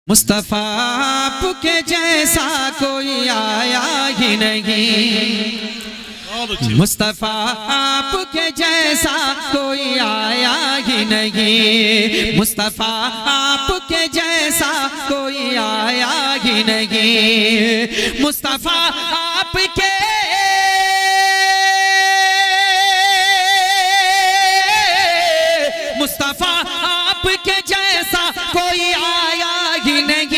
मुस्तफा आपके जैसा कोई आया ही नहीं। मुस्तफा आपके जैसा कोई आया ही नहीं। मुस्तफा आपके जैसा कोई आया ही नहीं। मुस्तफा आपके मुस्तफा आपके जैसा कोई आया ही नहीं।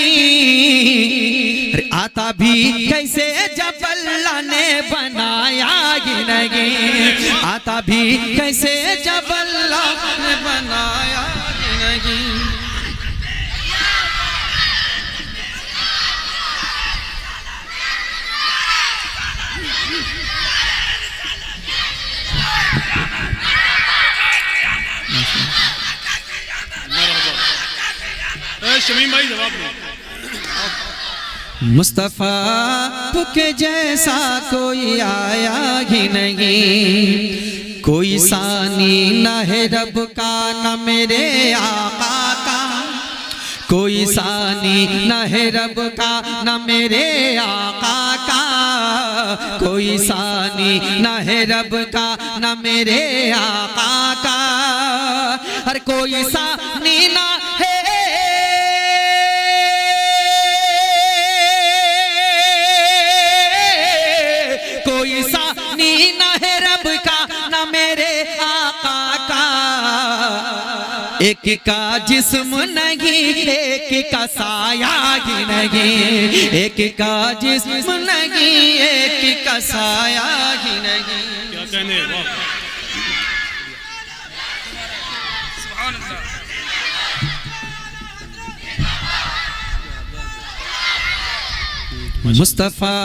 आता भी कैसे जब अल्लाह ने बनाया ही नहीं। आता भी कैसे जब अल्लाह ने बनाया ही नहीं। शमीम भाई जवाब दो। मुस्तफा के जैसा कोई आया ही नहीं। कोई सानी न है रब का न मेरे आका का। कोई सानी न है रब का न मेरे आका का। कोई सानी न है रब का न मेरे आका का। हर कोई सानी न है एक का जिस्म नहीं एक का साया ही नहीं। एक का जिस्म नहीं एक का साया ही नहीं। क्या कहने वाह सुभान अल्लाह। मुस्तफा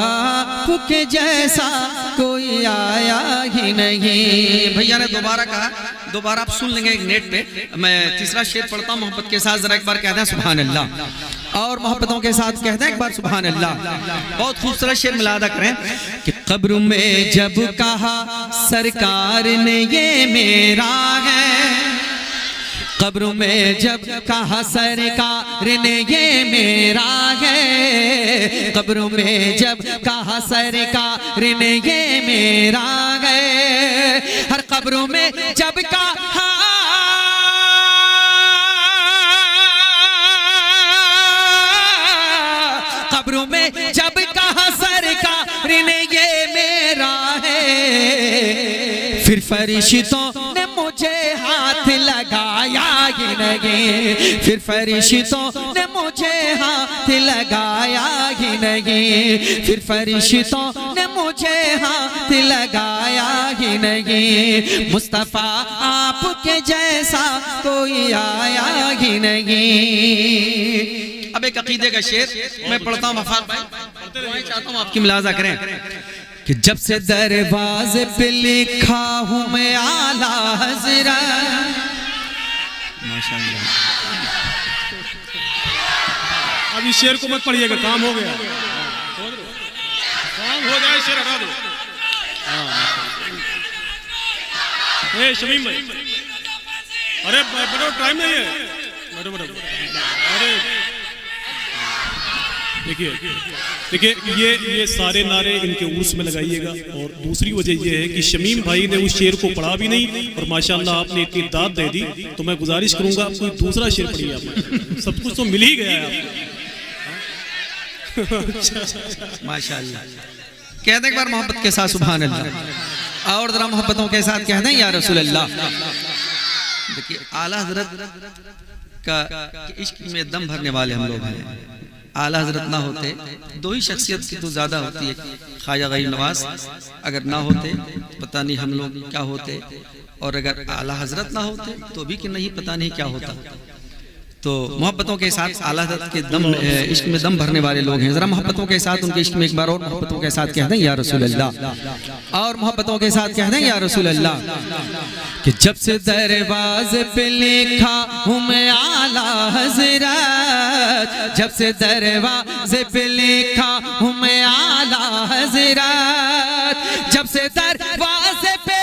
के जैसा कोई आया ही नहीं। भैया ने दोबारा कहा, दोबारा आप सुन लेंगे एक नेट पे। मैं तीसरा शेर पढ़ता हूँ मोहब्बत के साथ, जरा एक बार कहते हैं सुभान अल्लाह। और मोहब्बतों के साथ कहते हैं एक बार सुभान अल्लाह। बहुत खूबसूरत शेर मिलादा करें कि कब्र में जब कहा सरकार ने ये मेरा है। कब्र में जब कहा सरकार ने ये मेरा है। कब्र में जब कहा सरकार ने ये मेरा है। हर कब्र में जब कहा कब्र में जब कहा सरकार ने ये मेरा है। फिर फरिश्तों ने मुझे हाथ लगाया ही नहीं। फिर फरिश्तों ने मुझे हाथ लगाया ही नहीं। फिर फरिश्तों ने मुझे हाथ लगाया ही नहीं। मुस्तफा आपके जैसा कोई आया ही नहीं। अब एक अकीदे का शेर मैं पढ़ता हूँ वफाक भाई, चाहता हूँ आपकी मुलाजा करें कि जब से दरवाजे पे लिखा हूँ मैं आला हज़रत। माशाअल्लाह। अब इस शेर को मत पढ़िएगा, काम हो गया। काम हो जाए शेर हटा दो। ए शमीम भाई, अरे बैठो, टाइम नहीं है। बैठो बैठो। अरे देखिए ये सारे नारे इनके उर्स में लगाइएगा। और दूसरी वजह ये है कि शमीम भाई ने उस शेर को पढ़ा भी नहीं और माशाअल्लाह आपने इतनी दाद दे दी। तो मैं गुजारिश करूंगा आप कोई दूसरा शेर पढ़िए। आप सब कुछ तो मिल ही गया है आपको। माशाअल्लाह। कहते एक बार मोहब्बत के साथ सुभान अल्लाह। और जरा मोहब्बतों के साथ कहते हैं या रसूल अल्लाह। देखिए आला हजरत का इश्क में दम भरने वाले हम लोग हैं। आला हजरत ना होते, दो ही शख्सियत की तो ज्यादा होती है, ख्वाजा गरीब नवाज। अगर ना होते पता नहीं हम लोग क्या होते। और अगर आला हजरत ना होते तो भी कि नहीं पता नहीं क्या होता। तो मोहब्बतों के साथ आला हज़रत के दम इश्क में दम भरने वाले लोग हैं। जरा मोहब्बतों के साथ उनके इश्क में एक बार और मोहब्बतों के साथ कह दें या रसूल अल्लाह। और मोहब्बतों के साथ कह दें या रसूल अल्लाह कि जब से दरवाजे पे लिखा हूँ मैं आला हज़रत। जब से दरवाजे पे लिखा हूँ मैं आला हज़रत। जब से दरवाजे पे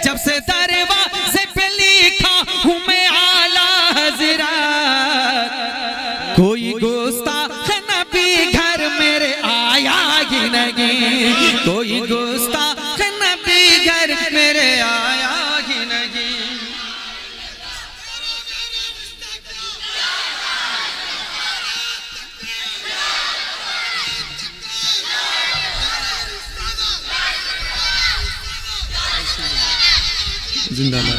जब से दरवाजे जिंदाबाद।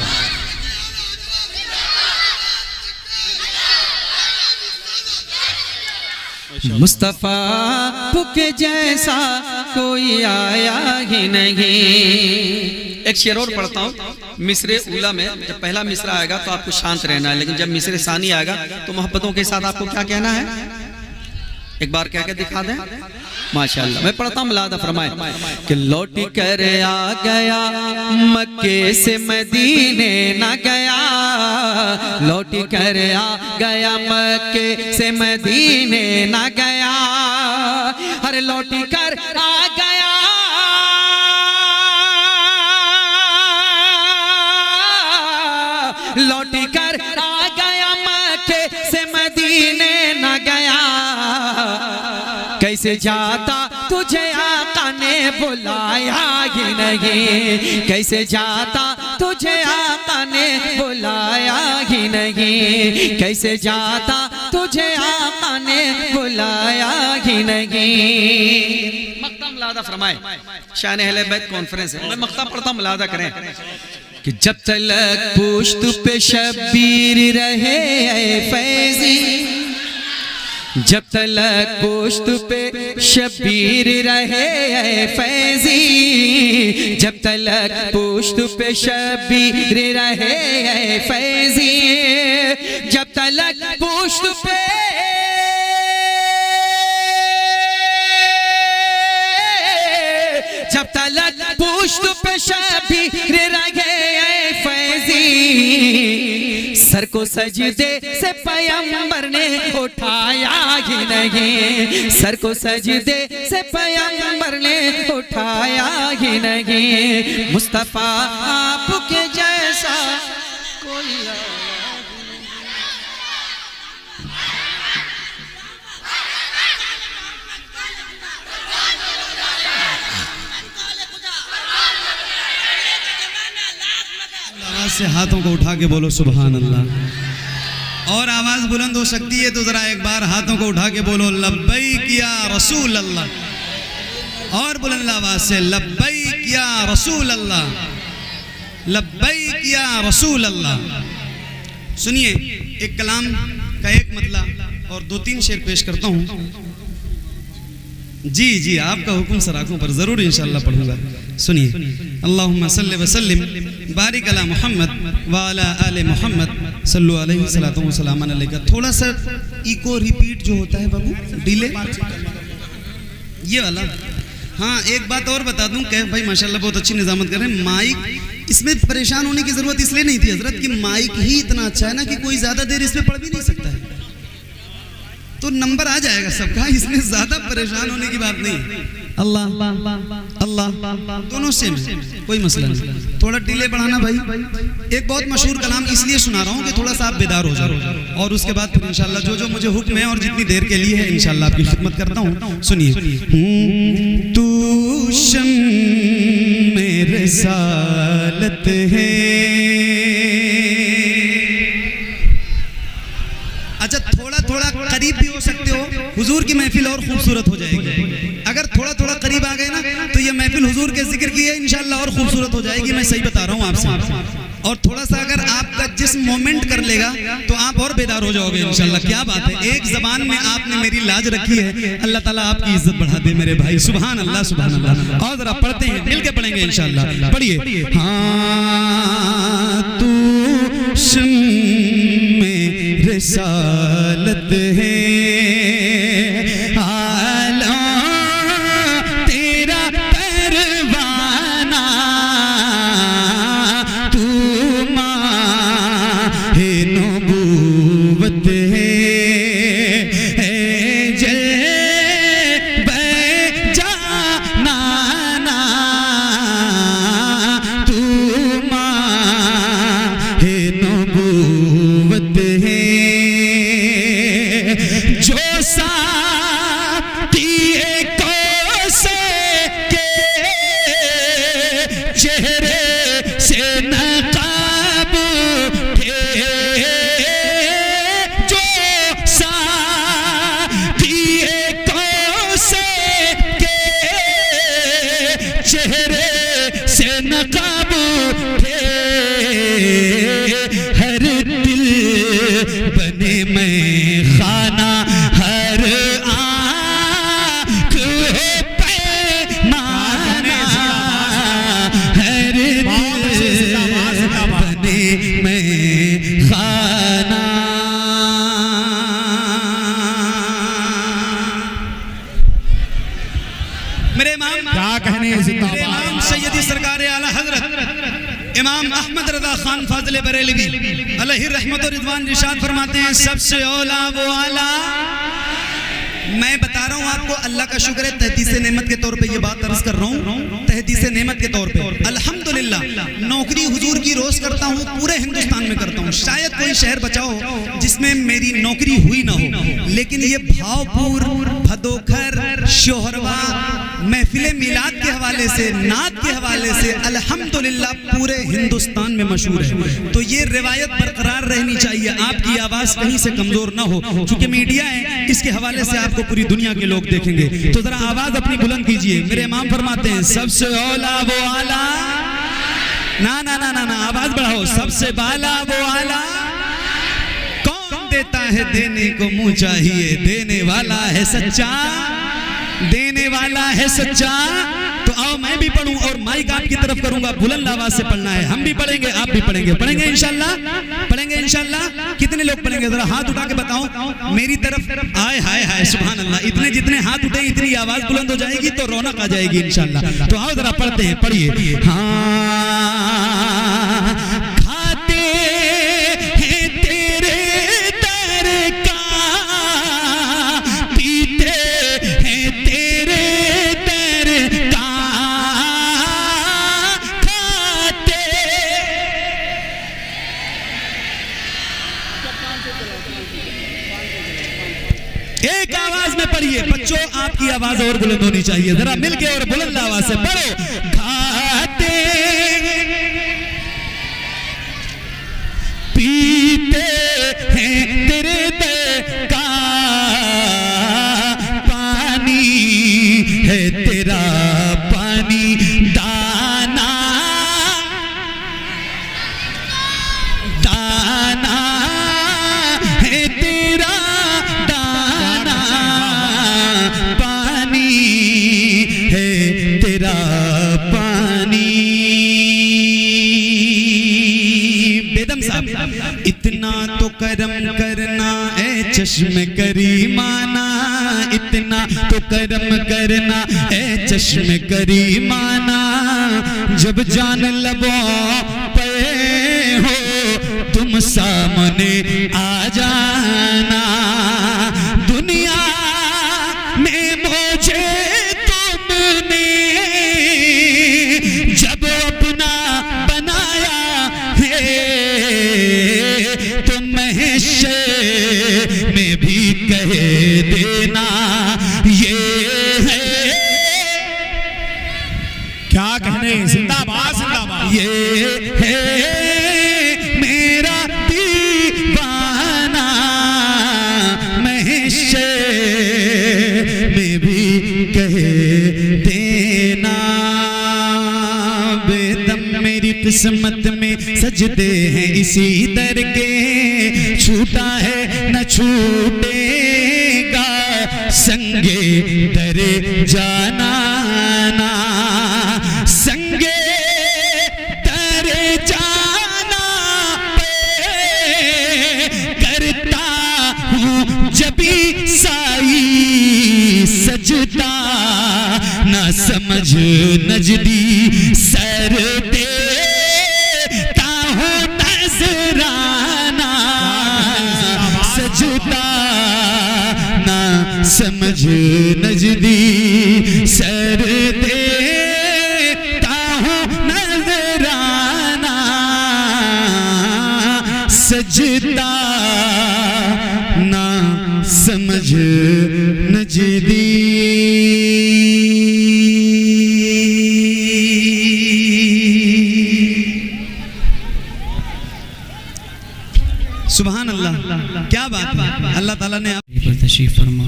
मुस्तफा के जैसा कोई आया ही नहीं। एक शेर और पढ़ता हूँ, मिसरे उला में जब पहला मिसरा आएगा तो आपको शांत रहना है, लेकिन जब मिसरे सानी आएगा तो मोहब्बतों के साथ आपको क्या कहना है, एक बार कह के दिखा दें। माशाअल्लाह, मैं पढ़ता हूँ, मुलादा फरमाए कि लौट कर आ गया मक्के से मदीने न गया, लौट कर आ गया मक्के से मदीने न गया, अरे लौट कर आ गया, लौट कर आ गया मक्के से मदीने न गया, कैसे जाता तुझे आका ने बुलाया ही नहीं, कैसे जाता तुझे आका ने बुलाया ही नहीं, कैसे जाता तुझे आका ने बुलाया ही नहीं। मक्ता मुलादा फरमाए, शान अहले बैत कॉन्फ्रेंस है, मैं मक्ता पढ़ता हूं, मुलादा करें कि जब तलक पुश्त पे शब्बीर रहे ऐ फैजी, जब तलक पुश्त पे शब्बीर रहे ऐ फैजी, जब तलक पुश्त पे शब्बीर रहे ऐ फैजी, जब तलक पुश्त पे जब तलक पुश्त पे शब्बीर रहे ऐ फैजी, सर को सजदे से पैगंबर ने उठाया ही नहीं, सर को सजदे से पैगंबर ने उठाया ही नहीं, मुस्तफा आपके जैसा कोई से हाथों को उठा के बोलो सुभान अल्लाह। और आवाज बुलंद हो सकती है तो जरा एक बार हाथों को उठा के बोलो लब्बैक या रसूल अल्लाह। और बुलंद आवाज से लब्बैक या रसूल अल्लाह, लब्बैक या रसूल अल्लाह। सुनिए, एक कलाम का एक मतलब और 2-3 शेर पेश करता हूँ। जी जी, आपका हुक्म सराखों पर जरूर इंशाअल्लाह पढ़ूंगा। सुनिए, अल्लाहुम्मा सल्लि व सल्लिम बारिक अला मोहम्मद व अला आले मोहम्मद सल्लु अलैहि सलातु व सलामन अलैका। थोड़ा सा इको रिपीट जो होता है बाबू, डिले ये वाला। हाँ, एक बात और बता दूं, कैफ भाई माशाल्लाह बहुत अच्छी निजामत कर रहे हैं। माइक इसमें परेशान होने की जरूरत इसलिए नहीं थी हजरत कि माइक ही इतना अच्छा है ना कि कोई ज्यादा देर इसमें पढ़ भी नहीं सकता है, तो नंबर आ जाएगा सबका, इसमें ज्यादा परेशान होने की बात नहीं। अल्लाह अल्लाह दोनों सेम है, कोई मसला नहीं। थोड़ा डिले बढ़ाना भाई। एक बहुत मशहूर कलाम इसलिए सुना रहा हूँ कि थोड़ा सा आप बेदार हो जाओ, और उसके बाद फिर इंशाल्लाह जो जो मुझे हुक्म है और जितनी देर के लिए है इंशाल्लाह आपकी खिदमत करता हूँ। सुनिए, तू शम्म रिसालत है। अच्छा, थोड़ा थोड़ा करीब भी हो सकते हो, हुजूर की महफिल और खूबसूरत हो जाएगी। अगर थोड़ा थोड़ा करीब आ गए ना तो ये महफिल हुजूर के जिक्र की है इंशाल्लाह और खूबसूरत हो जाएगी। मैं सही बता रहा हूँ आपसे। और थोड़ा सा अगर आपका जिस्म मोमेंट कर लेगा तो आप और बेदार हो जाओगे इंशाल्लाह। क्या बात है, एक जबान में आपने मेरी लाज रखी है। अल्लाह ताला आपकी इज्जत बढ़ा दे मेरे भाई। सुभान अल्लाह सुभान अल्लाह। और जरा पढ़ते हैं, मिल के पढ़ेंगे इंशाल्लाह। पढ़िए, हाँ तू शम्म रिसालत है, फजल बरेलवी अलैहि रहमत और रिजवान इरशाद फरमाते हैं, सबसे औला वो आला। मैं बता रहा हूँ आपको, अल्लाह का शुक्र है, तहदीस नेमत के तौर पे ये बात अर्ज कर रहा हूँ, तहदीस नेमत के तौर पे अल्हम्दुलिल्लाह नौकरी हुजूर की रोज करता हूँ, पूरे हिंदुस्तान में करता हूँ। शायद कोई शहर बचाओ जिसमें मेरी नौकरी हुई ना हो, लेकिन ये भावपुर, भदोखर, शोहरवा, महफिले मिलाद के हवाले से, नात के हवाले से अल्हम्दुलिल्लाह पूरे हिंदुस्तान में मशहूर है। तो ये रिवायत बरकरार रहनी चाहिए, आपकी आवाज कहीं से कमजोर ना हो, क्योंकि मीडिया है, इसके हवाले से आपको पूरी दुनिया के लोग देखेंगे। तो जरा आवाज अपनी बुलंद कीजिए। मेरे इमाम फरमाते हैं, सबसे औला वो आला, ना ना ना ना ना, आवाज बढ़ाओ, सबसे बाला वो आला। कौन देता है देने को मुंह चाहिए, देने वाला है सच्चा, देने वाला है सच्चा। तो आओ मैं भी पढ़ूं और माइक आपकी तरफ करूंगा, बुलंद आवाज से पढ़ना है। हम भी पढ़ेंगे, आप भी पढ़ेंगे, पढ़ेंगे इंशाल्लाह, पढ़ेंगे इंशाल्लाह। कितने लोग पढ़ेंगे जरा हाथ उठा के बताओ मेरी तरफ। आए हाय हाय सुभान अल्लाह, इतने जितने हाथ उठे इतनी आवाज बुलंद हो जाएगी तो रौनक आ जाएगी इंशाल्लाह। तो आओ जरा पढ़ते हैं, पढ़िए। हाँ खाते हैं तेरे दर का, पीते हैं तेरे दर का, खाते। एक आवाज में पढ़िए बच्चों, आपकी आवाज और बुलंद होनी चाहिए, जरा मिलके और बुलंद आवाज से पढ़ो। खाते पीते हैं तेरे दर का, पानी है तेरा पानी, दाना दाना है तेरा दाना, पानी है तेरा पानी। बेदम साहब, इतना तो करम करना ए चश्म करीमाना, इतना तो करम करना ए चश्म करीमाना, जब जान लबों पे हो तुम सामने आ जाना। दुनिया में मुझे तुमने जब अपना बनाया है, तो महशर में भी कह देना ये है। क्या कहने, जिंदाबाद जिंदाबाद। ये है मेरा दीवाना, महशर में भी कह देना। बेदम मेरी किस्मत में सजदे हैं इसी दर के, छूटा है न छूटेगा संगे दरे जाना ना, संगे दरे जाना पे करता हूँ जबी साई सजदा, ना समझ नजदी सर देता हूँ नजराना, सजदा ना समझ नजदी सर देता हूँ नजराना, सजदा ना समझ नजदी। सुभान अल्लाह, क्या बात है। अल्लाह ताला ने पर तशरीफ फरमा,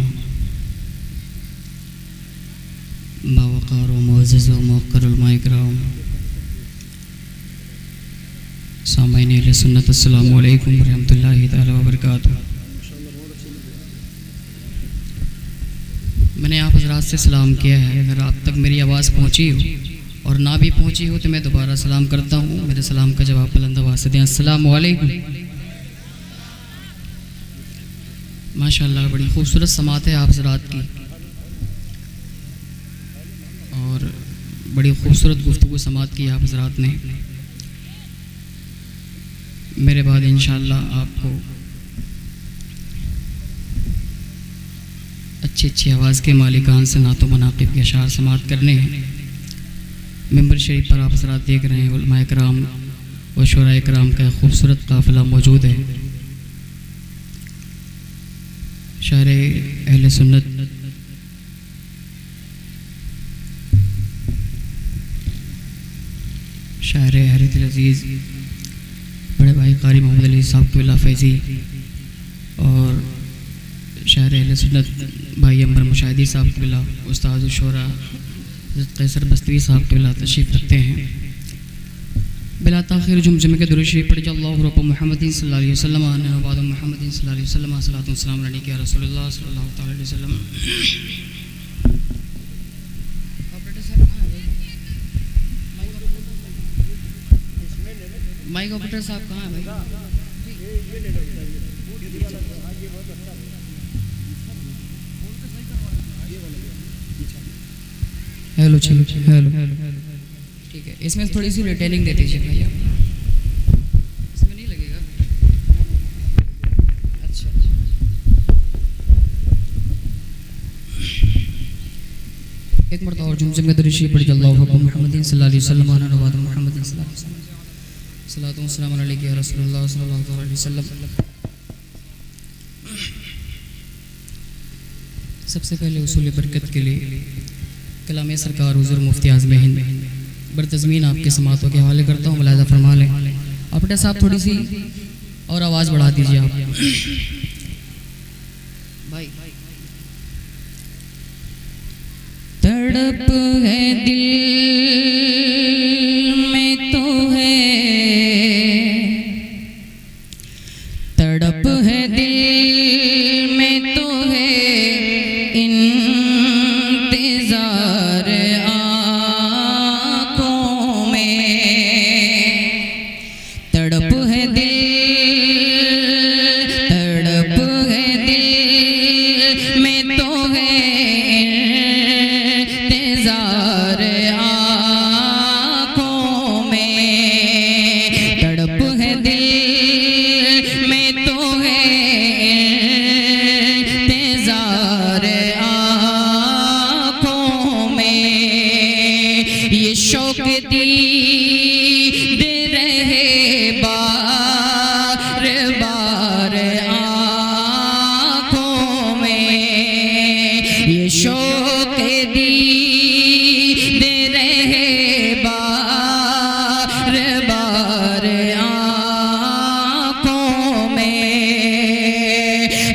बावकार व मुअज़्ज़ज़ व मुवक्कर उलमाए किराम, सामईन अहले सुन्नत, अस्सलामु अलैकुम व रहमतुल्लाहि तआला व बरकातुहू। मैंने आप हज़रात से सलाम किया है, अगर आप तक मेरी आवाज़ पहुँची हो और ना भी पहुँची हो तो मैं दोबारा सलाम करता हूँ। मेरे सलाम का जवाब बुलंद आवाज़ से दें, अस्सलामु अलैकुम। माशाअल्लाह बड़ी खूबसूरत समात है आप हज़रात की, और बड़ी खूबसूरत गुफ्तगू समात की आप हज़रात ने। मेरे बाद इंशाअल्लाह आपको अच्छी अच्छी आवाज़ के मालिकान से नातो मनाक़िब के अशार समाअत करने हैं। मिंबर शरीफ पर आप हज़रात देख रहे हैं उलमाए कराम व शुराए कराम का खूबसूरत काफ़िला मौजूद है। शायर अहले सुन्नत शायर हरीत अजीज़ बड़े भाई कारी मोहम्मद अली साहब क़िबला फैज़ी और शायर अहले सुन्नत भाई अंबर मुशाहिदी साहब क़िबला उस्ताद शोरा कैसर बस्तवी साहब क़िबला तशरीफ़ रखते हैं। बिला ताख़िर जुमजुमे के दुरूद शरीफ पढ़ अल्लाहु रब्ब मुहम्मदिन सल्लल्लाहु अलैहि वसल्लम व बाद मुहम्मदिन सल्लल्लाहु अलैहि वसल्लम सलातो व सलाम अलैका या रसूलल्लाह सल्लल्लाहु तआला अलैहि वसल्लम। माइक ऑपरेटर साहब कहाँ है भाई? हेलो चलो हेलो ठीक है, इसमें थोड़ी सी रिटेनिंग दे दीजिए भैया, इसमें नहीं लगेगा। अच्छा एक मरतबा और जुमजुमे के दुरूद शरीफ पढ़ अल्लाहु अकबर मुहम्मदिन सल्लल्लाहु अलैहि वसल्लम व बाद मुहम्मदिन सल्लल्लाहु अलैहि वसल्लम सलातो व सलाम अलैका या रसूलल्लाह सल्लल्लाहु अलैहि वसल्लम। सबसे पहले उसूल बरकत के लिए कलाम सरकार हुज़ूर मुफ्ती आज़म हिंद बरतज़मीन आपके समातों के हवाले करता हूँ, मुलाहिज़ा फरमा लें। अपने साहब थोड़ी सी और आवाज़ बढ़ा दीजिए आप भाई। तड़प है दिल में तो है, तड़प है दिल में तो है इंतजार आँखों में, तड़प है दिल, तड़प है दिल में तो है इंतजार आँखों में, तड़प है दिल में तो है इंतजार आँखों में, ये शौक दीद रहे बार बार आँखों में, ये शौक दीद रहे बार बार आँखों में,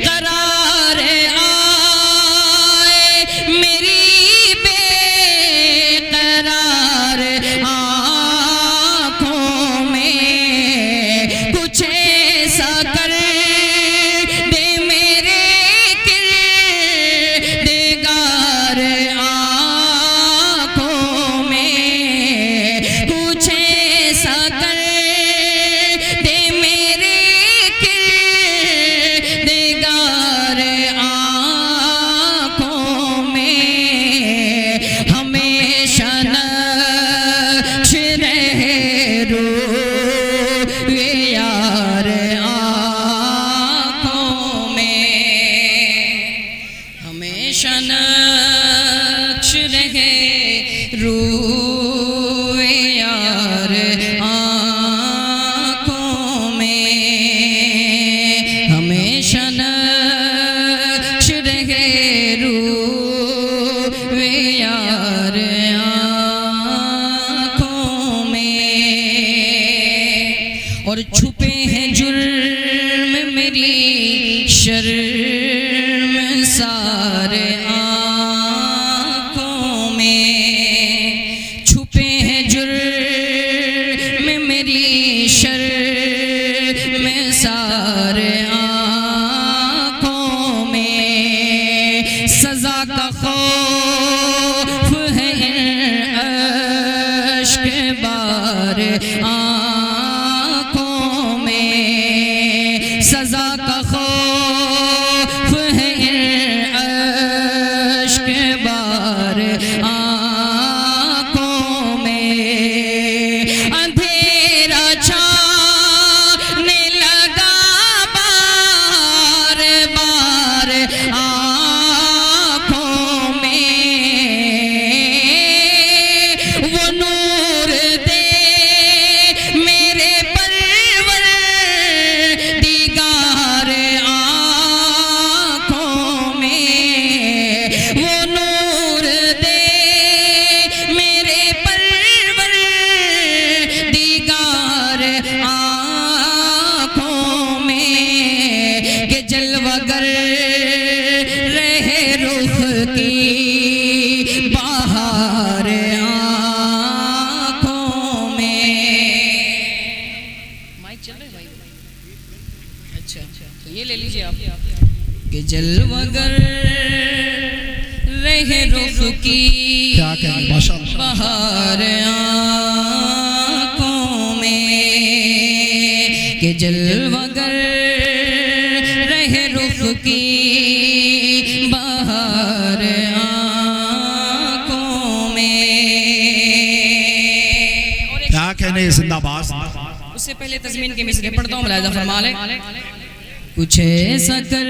करार आए मेरी बेकरार आँखों में, कुछ ऐसा कर दे मेरे किरदार आँखों में, कुछ ऐसा कर दे मेरे किरदार आँखों में, हमेशा नक्श रहे रूए यार आँखों में, हमेशा नक्श रहे रूए यार आँखों में, हमेशा नक्श रहे रूए यार आँखों में, और छुपे हैं जुर्म मेरी शर्मसार आँखों में, छुपे हैं जुर्म मेरी शर्मसार आँखों में, सजा का खौफ है अश्क बार आँखों में, सजा का खौफ है अच्छा तो ये ले लीजिए आप कि जलवगर रहे रुख की क्या कहें माशाअल्लाह बहार आँखों में कि जलवगर रहे रुख की बहार आँखों में। क्या कहने जिंदाबाद। उससे पहले तज़मीन के मिसरे पढ़ता हूँ, मुलाहिज़ा फरमा लें। कुछ ऐसा कर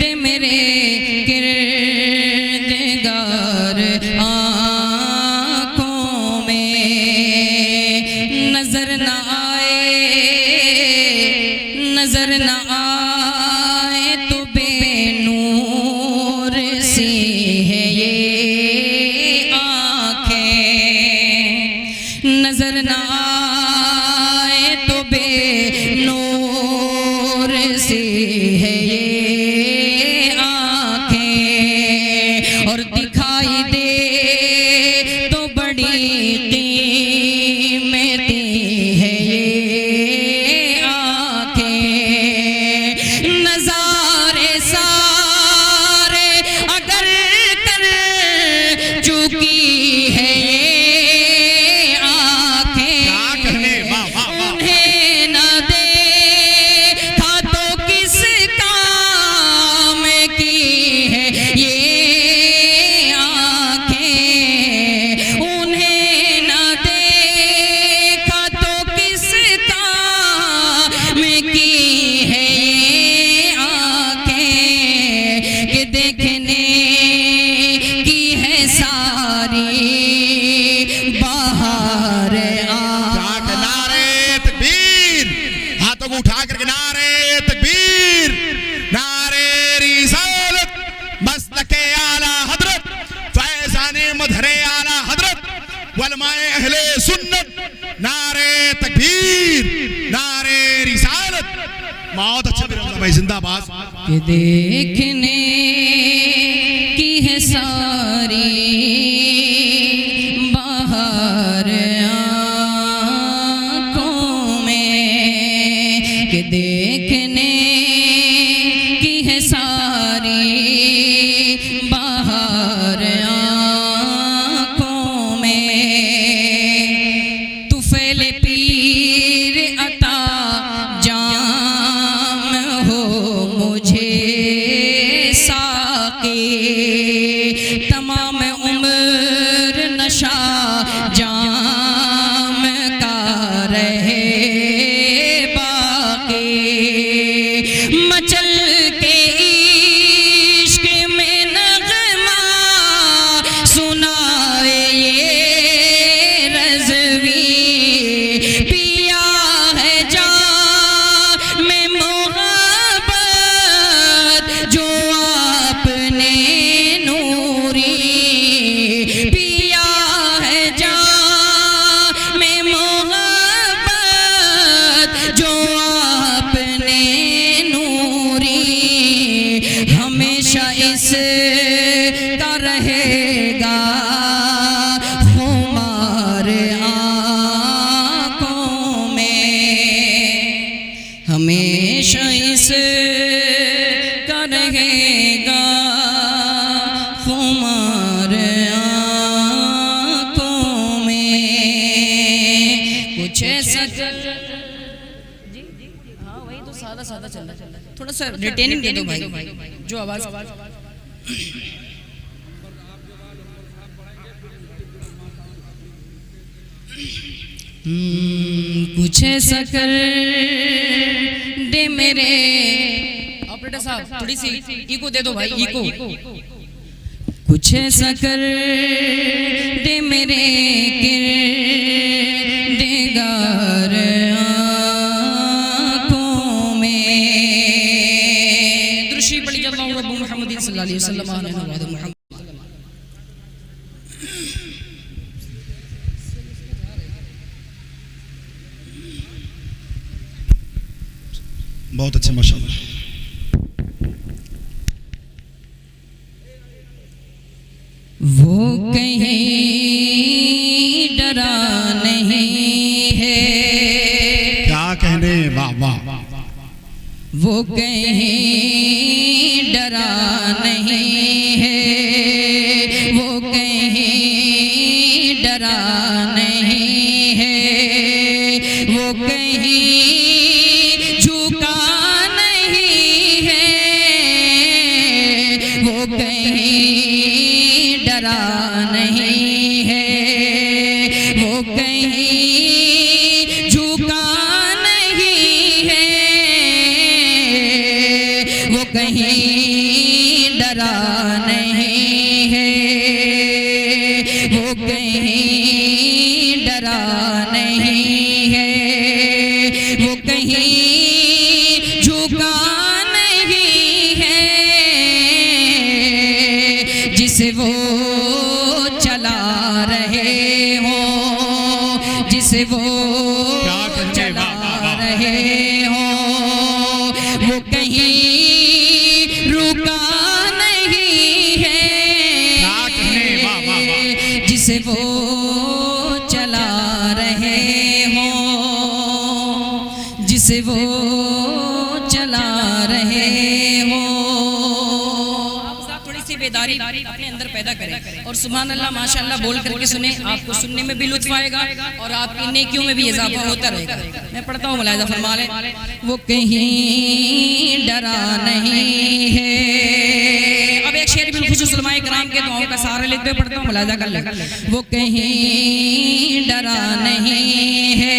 दे मेरे किरदार आँखों में नजर न आए तो बेनूर सी है ये आँखें, नजर न आए तो बेनूर सी है ये आँखें, और दिखाई दे तो बड़ी कीमती है ये आँखें। नज़ारे सारे अगर कर चुकी है ये आँखें, उन्हें न देखा तो किस काम की है ये आँखें, उन्हें न देखा तो किस काम की है ये आँखें, कि देखने की है सारी बाहर नारे तकबीर, हाथों को उठा करके नारे तकबीर, नारे रिसालत, मसलके आला हजरत, फैज़ाने मधरे आला हजरत, उलमाए अहले सुन्नत, नारे तकबीर, नारे रिसालत। बहुत अच्छा भाई जिंदाबाद। कि देखने की है सारी बाहर आँखों में, कि देखने की है सारी बाहर आँखों में। तुफैल पीर अता जाम हो मुझे साक़ी, तमाम उम्र नशा जाम का रहे बाकी, मचल के इश्क में नग़मा सुनाए ये रज़वी, पिया है जाम में मोहब्बत जो आपने नूरी, पिया है जाम में मोहब्बत जो आपने नूरी, हमेशा इसका रहेगा खुमार आँखों में, हमेशा इसका रहेगा खुमार आँखों में। कुछ ऐसा जी हाँ वही तो सादा सादा चल रहा है, थोड़ा सा रिटेनिंग दे दो भाई, जो आवाज कुछ ऐसा कर दे मेरे ऑपरेटर साहब, थोड़ी सी इको दे दो भाई, इको। कुछ ऐसा कर दे मेरे किरदार आँखों में। दुरूद पढ़ी अल्लाहु रब्बु मुहम्मद सल्लल्लाहु अलैहि वसल्लम आने वाले मुहम्मद। बहुत अच्छे माशाअल्लाह। वो कहीं डरा नहीं है, क्या कहने वाह वाह। वो कहीं डरा नहीं है, वो कहीं डरा नहीं है, वो कहीं झुका नहीं है, वो कहीं डरा नहीं है, वो कहीं झुका नहीं है, वो कहीं डरा नहीं है, वो कहीं डरा नहीं है, वो कहीं झुका नहीं है, जिसे वो चला रहे हो, जिसे वो चला रहे हो, वो कहीं रुका नहीं है, जिसे वो चला रहे हो, जिसे वो चला रहे हो। थोड़ी सी बेदारी अपने अंदर पैदा करें और सुभान अल्लाह माशाअल्लाह बोल करके सुने, आपको सुनने में भी लुत्फ आएगा और आपकी नेकियों में भी इजाफा होता रहेगा। मैं पढ़ता हूँ, मुलाहिजा फरमा लें। वो कहीं डरा नहीं है। अब एक शेर बिलखुसूस उलमाए किराम के दुआओं का सहारा लेते हुए पढ़ता हूँ, मुलाहिजा कर लें। वो कहीं डरा नहीं है,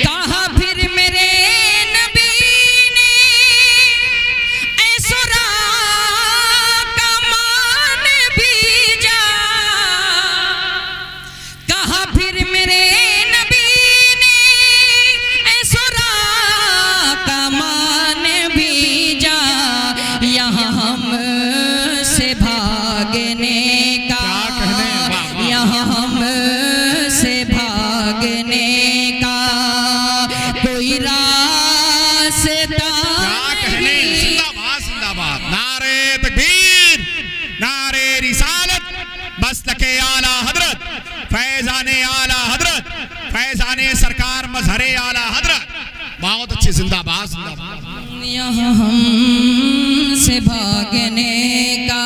कहा फिर मेरे नबी ने ऐसुरा का मान बीजा, कहा फिर मेरे नबी ने ऐसुरा का मान बीजा, यहाँ हम से भागने का, यहाँ हम से भागने का कोई रास्ता नहीं। जिंदाबाद जिंदाबाद। नारे तकबीर, नारे रिसालत, मसलके आला हजरत, फैजाने आला हजरत, फैजाने सरकार मजहरे आला हजरत। बहुत अच्छी, जिंदाबाद जिंदाबाद। यहाँ हम से भागने का,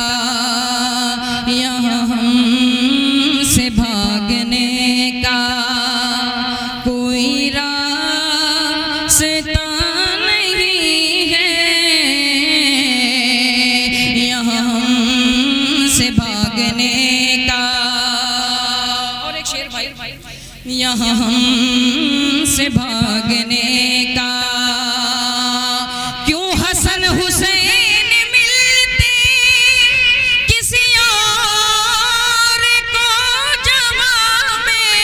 यहाँ हम से भागने का कोई रास्ता नहीं है, यहाँ हम से भागने का। और एक शेर भाई, यहाँ हम से भागने का क्यों हसन हुसैन मिलते किसी और को जवां में,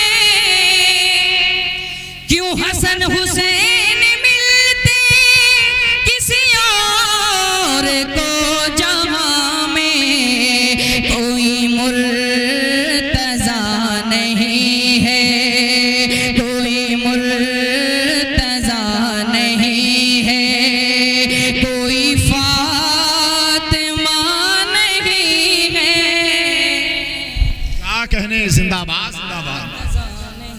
क्यों हसन हुसैन मिलते किसी और को जवां में, कोई मुर्तज़ा नहीं है, कोई मुर्तज़ा नहीं है, कोई फातिमा नहीं है। क्या कहने, जिंदाबाद जिंदाबाद।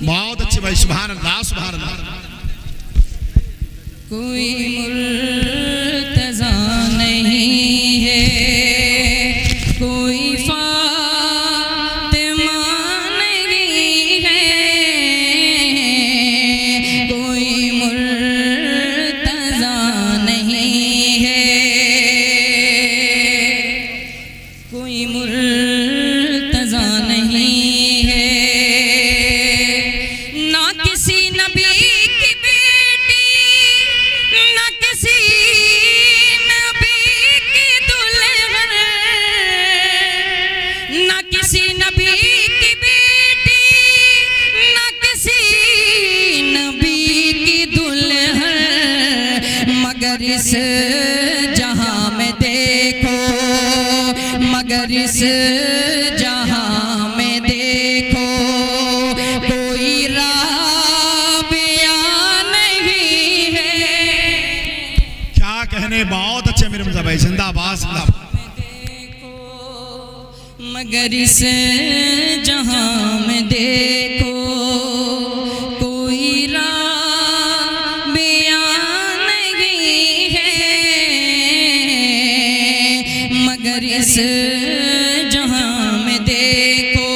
बहुत अच्छी भाई, सुभान अल्लाह सुभान अल्लाह। कोई मुर्तज़ा नहीं है, कोई फातिमा नहीं है, कोई मुर्तज़ा नहीं है, कोई मुर्तज़ा नहीं है। ना किसी नबी की बेटी, ना किसी नबी की दुल्हन, ना किसी नबी की बेटी, ना किसी नबी की दुल्हन, मगर इस जहां में देखो, मगर इस जहां में देखो कोई राबिया नहीं है। क्या कहने, बहुत अच्छे मेरे मुझे भाई, जिंदाबाद जिंदाबाद। मगर इस जहां में देखो कोई राबिया जहां में देखो।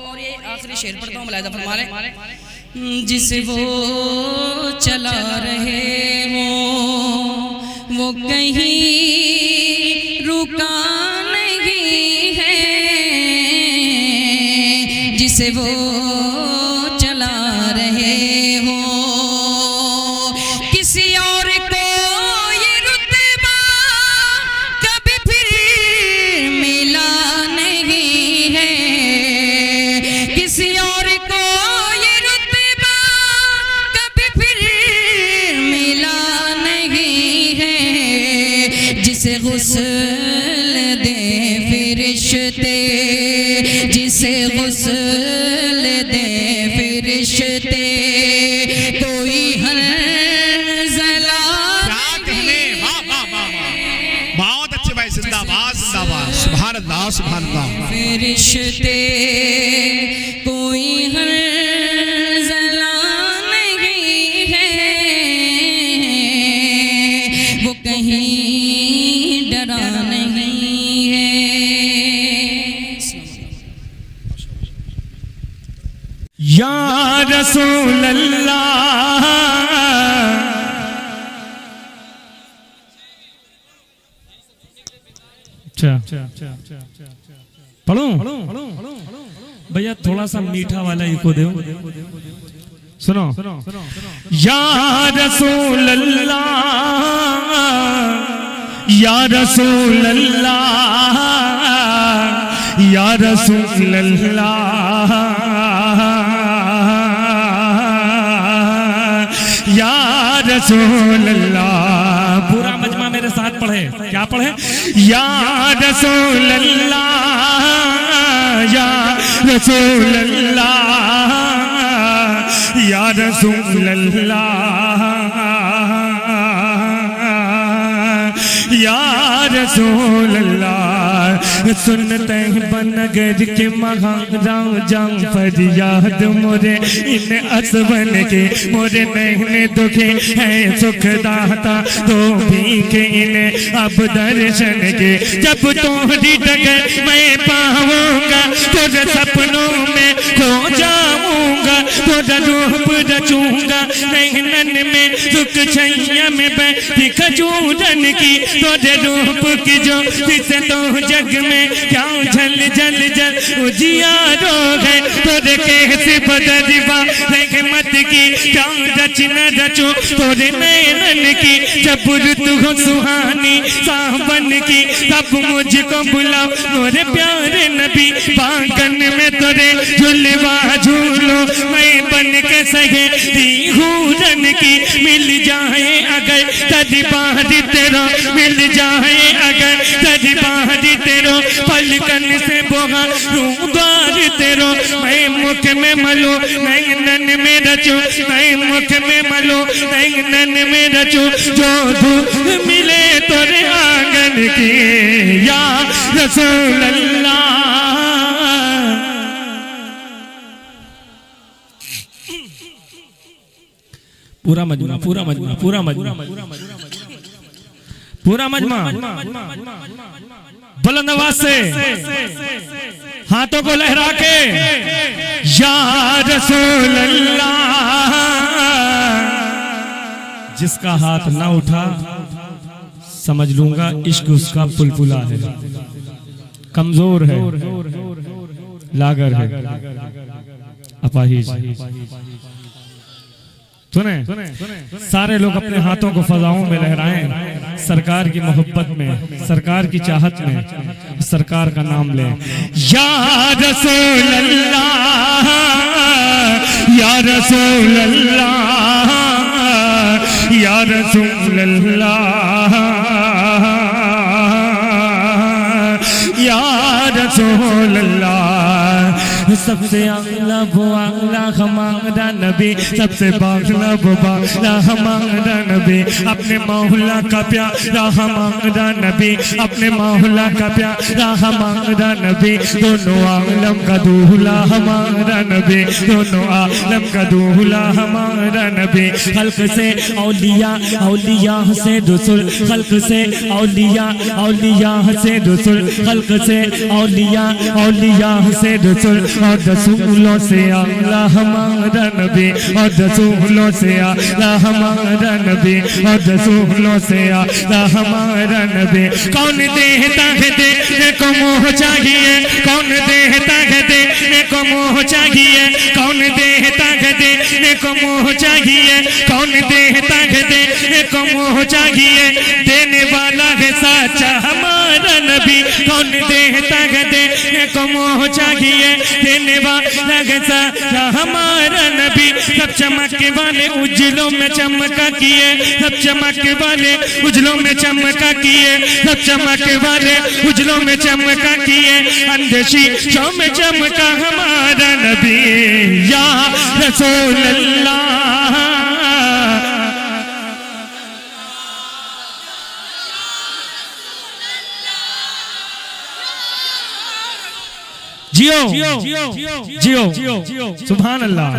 और ये आखिरी शेर पढ़ता हूँ, मुलाहिजा फरमा लें। जिसे वो चला रहे हो वो कहीं रुका नहीं है, जिसे वो चला रहे हो किसी और को ये रुतबा कभी फिर मिला नहीं है, किसी और को ये रुतबा कभी फिर मिला नहीं है, जिसे गुस्ल दे फिरिश्ते, जिसे गुस्ल दे फिरिश्ते, कोई हर जला बहुत अच्छे भाई, जिंदाबाद जिंदाबाद, सुभान अल्लाह सुभान अल्लाह। फिरिश्ते कोई हर जला नहीं है, वो कहीं डरा नहीं है। या रसूल अल्लाह, अच्छा पढ़ूं भैया, थोड़ा सा मीठा वाला इको दो, सुनो। या रसूल अल्लाह, या रसूल अल्लाह, या रसूल अल्लाह, या रसूल अल्लाह। पूरा मजमा मेरे साथ पढ़े, क्या पढ़े? या रसूल अल्लाह, या रसूल अल्लाह, या रसूल अल्लाह, या रसूल अल्लाह। सुनते हैं बनगर के महाराम जाम फरियाद मोरे इन असबन के, मोरे नैने दुखे हैं सुख दाता तो भी के इन्हें अब दर्शन के। जब तोहरी डगर मैं पाऊंगा तुझे सपनों में खो जाऊंगा, तुझा रूप रचूंगा नैनन में सुख छैया में बैठी खजूरन की, तुझे रूप की जो जिसे तो जग में क्या झल झल जल उजियारो है, तुझे कैसे बदलवा रहमत की क्या रच न रचो तुझे नैनन की। जब ऋतु हो सुहानी सावन की तब मुझको बुलाओ मोरे प्यारे नबी, बागन में तुझे झुलवा झूलो मैं बन के सहेली हूरन की। मिल जाए अगर तजी बाहरी तेरो, मिल जाए अगर तजी बाहरी तेरो, पलकन से बोहा रूबार तेरो। मैं मुख में मलो नैनन में रचो, मैं मुख में मलो नैनन में रचो, जो धूप मिले तोरे आंगन की। या रसूल अल्लाह, पूरा मजमा, पूरा मजमा, पूरा मजमा, पूरा मजमा बुलंद आवाज से हाथों को लहरा के या रसूल अल्लाह। जिसका हाथ ना उठा समझ लूंगा इश्क उसका पुलपुला है, कमजोर है, लागर है, अपाहिज। सुने, सारे लोग अपने हाथों को फजाओं में लहराएं, सरकार की मोहब्बत में, सरकार की चाहत में, सरकार का नाम लें। या रसूल अल्लाह, या रसूल अल्लाह, या रसूल अल्लाह, या रसूल अल्लाह। सबसे आला वो आला हमारा नबी, सबसे बाला वो बाला हमारा नबी, अपने मौला का प्यारा हमारा नबी, अपने मौला का प्यारा हमारा नबी, दोनों आलम का दूल्हा हमारा नबी, दोनों आलम का दूल्हा हमारा नबी। खल्क से औलिया, औलिया से रसूल, खल्क से औलिया, औलिया से रसूल, खल्क से औलिया, औलिया से रसूल, और रसूलों से आला हमारा नबी, और रसूलों से आला हमारा नबी, और रसूलों से आला हमारा नबी। कौन देता है देने को मोह चाहिए, कौन देता है देने को मोह चाहिए, कौन देता है देने को मोह चाहिए, कौन देता है देने को मोह चाहिए, देने वाला है सच्चा हमारा नबी, कौन देता है देने को मोह चाहिए, देने वाला है सच्चा हमारा नबी। सब चमकने वाले उज्जलों में चमका किए, सब चमकने वाले उज्जलों में चमका किए, सब चमकने वाले उज्जलों में चमका किए, अंधेशी शो में चमका हमारा नबी या रसूल अल्लाह। जियो जियो सुभान अल्लाह।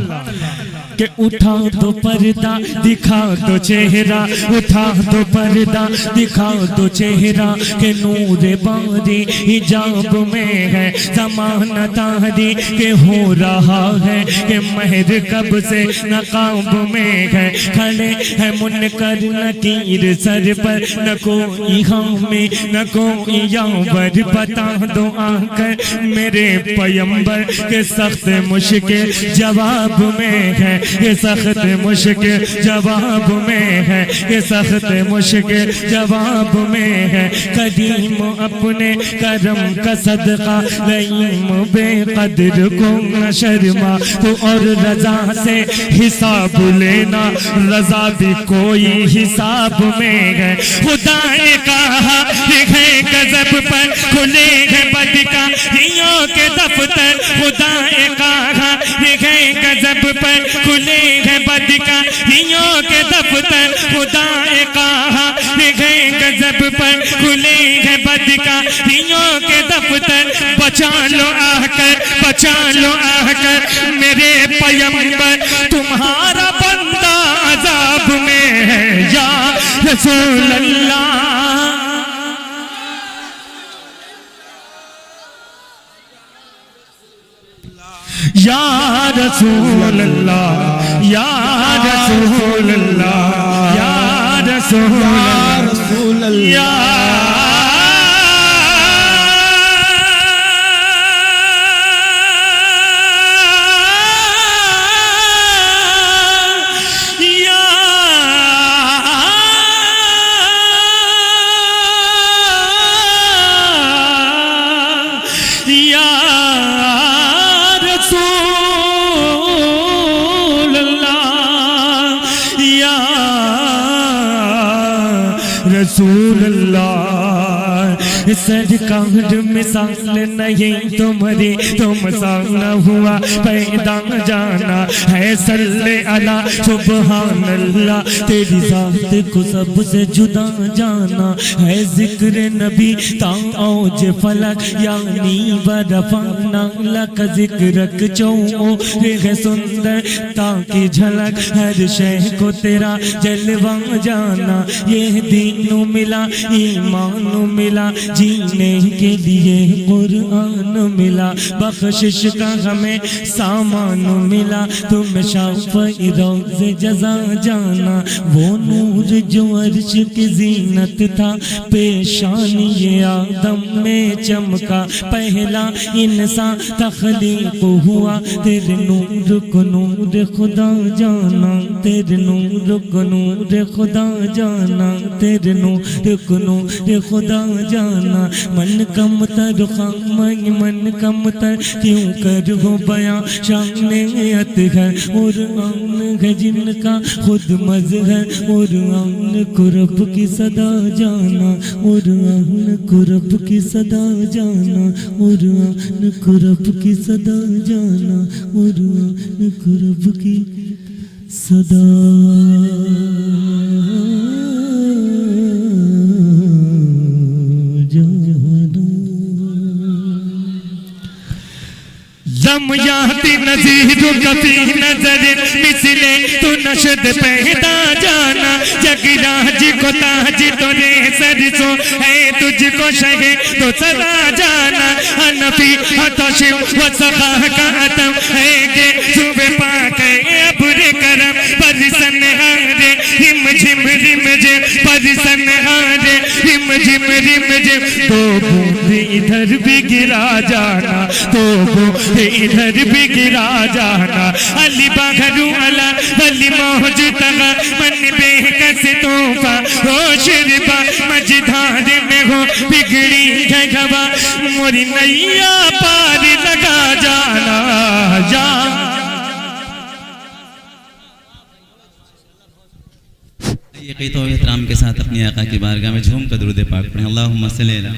के उठा दो पर्दा दिखा दो चेहरा, उठा दो पर्दा दिखा दो चेहरा, के नूर बारी हिजाब में है ज़माना तारी, के हो रहा है के महर कब से नकाब में है, खड़े है मुनकर नकीर सर पर, न कोई हामी न कोई यावर, बता दो आकर मेरे पैगंबर के सख्त मुश्किल जवाब में है, ये सख्त मुश्किल जवाब में है, ये सख्त मुश्किल जवाब में है। करीम अपने करम का सदका रहीम बेकदर को न शर्मा, तो और रजा से हिसाब लेना, रजा भी कोई हिसाब में है। खुदा ने कहा लिखे गजब पर खुले हैं बदकारियों के दफ्तर, खुदा ने कहा लिखे गजब पर खुले हैं बदकारियों के दफ्तर, खुदा ने कहा लिखे गजब पर खुले हैं बदकारियों के दफ्तर। बचा लो आकर, बचा लो आकर मेरे पैगंबर, तुम्हारा बंदा अजाब में है या रसूल अल्लाह। या रसूल अल्लाह, या रसूल अल्लाह, या रसूल अल्लाह, रसूल अल्लाह। सरकार मिसाल नहीं तुम्हारी, तुम सामना हुआ पैदा जाना है, सल्ले अला सुबहान अल्लाह, तेरी जात को सबसे जुदा जाना है। जिक्र नबी ताऊज फलक यानी बरफाना लक जिक्र चो है सुंदर ताकि झलक, हर शय को तेरा जलवा जाना। ये दीन मिला ईमान मिला, जीने के लिए कुरान मिला, बख्शिश का हमें सामान मिला। तुम शाफ़ई रोज़े जज़ा जाना, वो नूर जो अर्श की ज़ीनत था, पेशानी ये आदम में चमका। पहला इंसान तख्लीक हुआ, तेरे नूर को नूर खुदा जाना, तेरे नूर को नूर खुदा जाना, तेरे नूर को नूर खुदा जाना। जाना। मन कम तर खामई मन कम तर क्यों कर हो बयां शान अतहर। और आन है जिनका खुद मजहर और आन कुरब की सदा जाना। और आन कुरब की सदा जाना। और आन कुरब की सदा जाना। और आन कुरब की सदा लम याती नजीर कभी नजर मिसले तो नशद पहदा जाना। जगराज को ताज तोरे सरसों है तुझको शहे तो सदा जाना। हनफी हतशिम व सखा का अतम है के सुबह पाक अब्र करम परसन हारे। हिम झिम रिम झिम परसन हारे। हिम झिम रिम झिम तो बूंद इधर भी गिरा जाना। तो बूंद इधर भी गिरा जाना। अली बघरू अला अली मौज तगा मन बेकस तोहफा रोशरबा मझधार में हो बिगड़ी जगवा मोरी नैया पार लगा जाना। जा ये क़ीतो एहतराम के साथ अपनी आका की बारगाह में झूम कर दुरूद पाक पढ़ें। अल्लाहुम्मा सल्ली अला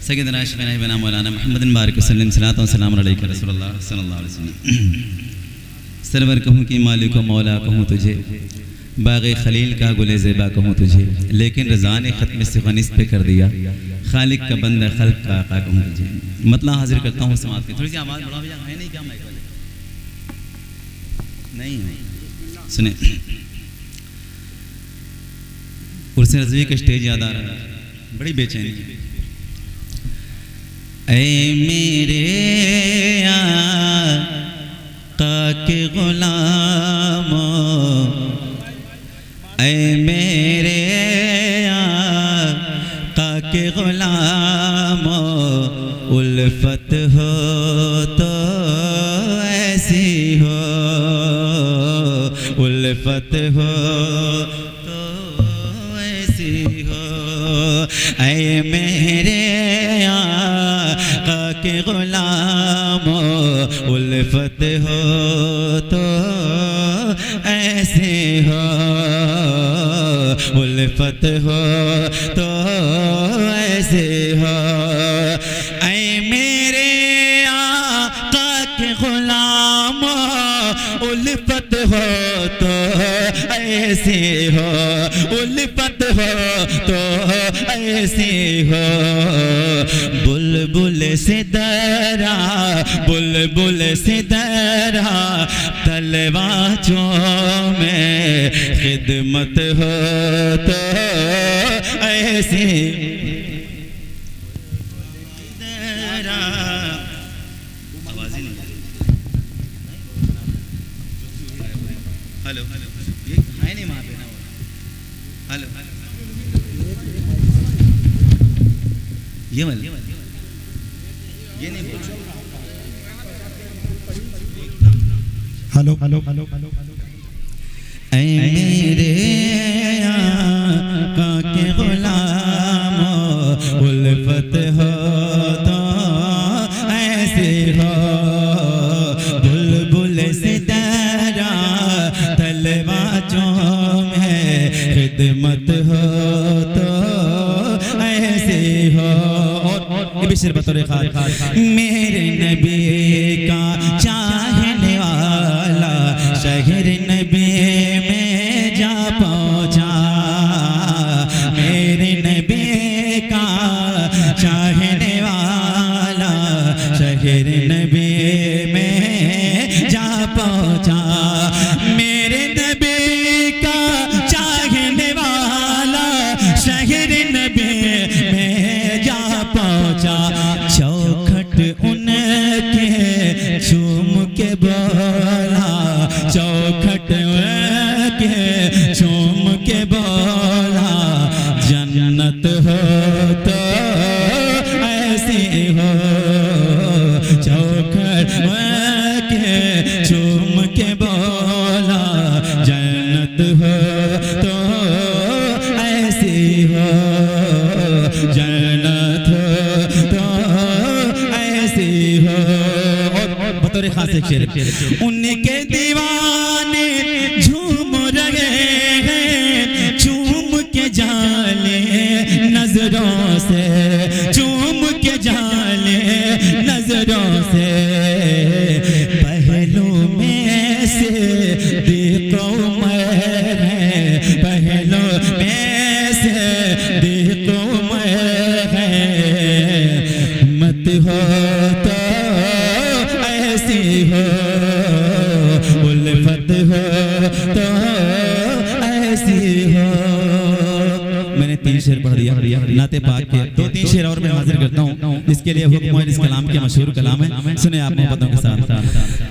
सय्यिदना शफ़ीना मौलाना मुहम्मदिन बारिक वसल्लम सलातो सलाम अलैका रसूलुल्लाह सल्लल्लाहु अलैहि वसल्लम। सरवर कहूँ कि मालिक व मौला कहूँ तुझे, बाग़े खलील का गुले ज़ेबा कहूँ तुझे, लेकिन रज़ा ने ख़त्म सिफ़ानिस पे कर दिया। खालिक का बंदा खल्क़ का आका कहूँ तुझे। मतलब हाजिर करता हूँ समात की। थोड़ी सी आवाज़ बढ़ाओ भैया, है नहीं क्या माइक वाले? नहीं है। सुने, उर्स रज़वी का स्टेज याद आ रहा है, बड़ी बेचैनी। ऐ मेरे आका के गुलामों, ऐ मेरे आका के गुलामों, उल्फत हो तो ऐसी हो, उल्फत हो तो ऐसी हो। ऐ मेरे के गुलामों, उल्फत हो तो ऐसे हो, उल्फत हो तो ऐसे हो। ऐ मेरे आका के गुलामों, उल्फत हो तो ऐसे हो, उल्फत हो तो ऐसे हो। बुलबुल से दरा, बुलबुल से दरा, तलवाचों में खिदमत हो तो ऐसे दरा। आवाज़ ही नहीं। हेलो, ये है नहीं वहाँ पे ना। हेलो, ये वाला ये नहीं बोल। Hello hello hello hello. ऐ मेरे आका के गुलामों, उल्फत हो तो ऐसे हो। बुलबुल से दरा, तलवाचों में खिदमत हो तो ऐसे हो। और बिशर बतौर खास मेरे नबी का चाहने वाला शहर नबी में जा पहुँचा। मेरे नबी का चाहने वाला शहर नबी में जा पहुँचा। मेरे नबी का चाहने वाला शहर नबी में जा पहुँचा। चौखट उनके झूम के बोला, चौखट के झूम के बोला, जन्नत हो तो ऐसी हो। चौखट के झूम के बोला, जन्नत हो तो ऐसी हो, जन्नत खास एक शेर, उनके दीवाने झूम रहे हैं, चूम के जाले नजरों से, चूम के जाले नजरों से, पहलू में से देखो मैं, पहलू में से देखो मैं, मत हो तो ऐसी हो, उल्फत हो तो ऐसी हो। मैंने 3 शेर पढ़ दिया नाते पाक के, 2-3 शेर और मैं हाजिर करता हूँ, जिसके लिए हुक्म है इस कलाम के मशहूर कलाम है, सुने आप मोहब्बतों के साथ।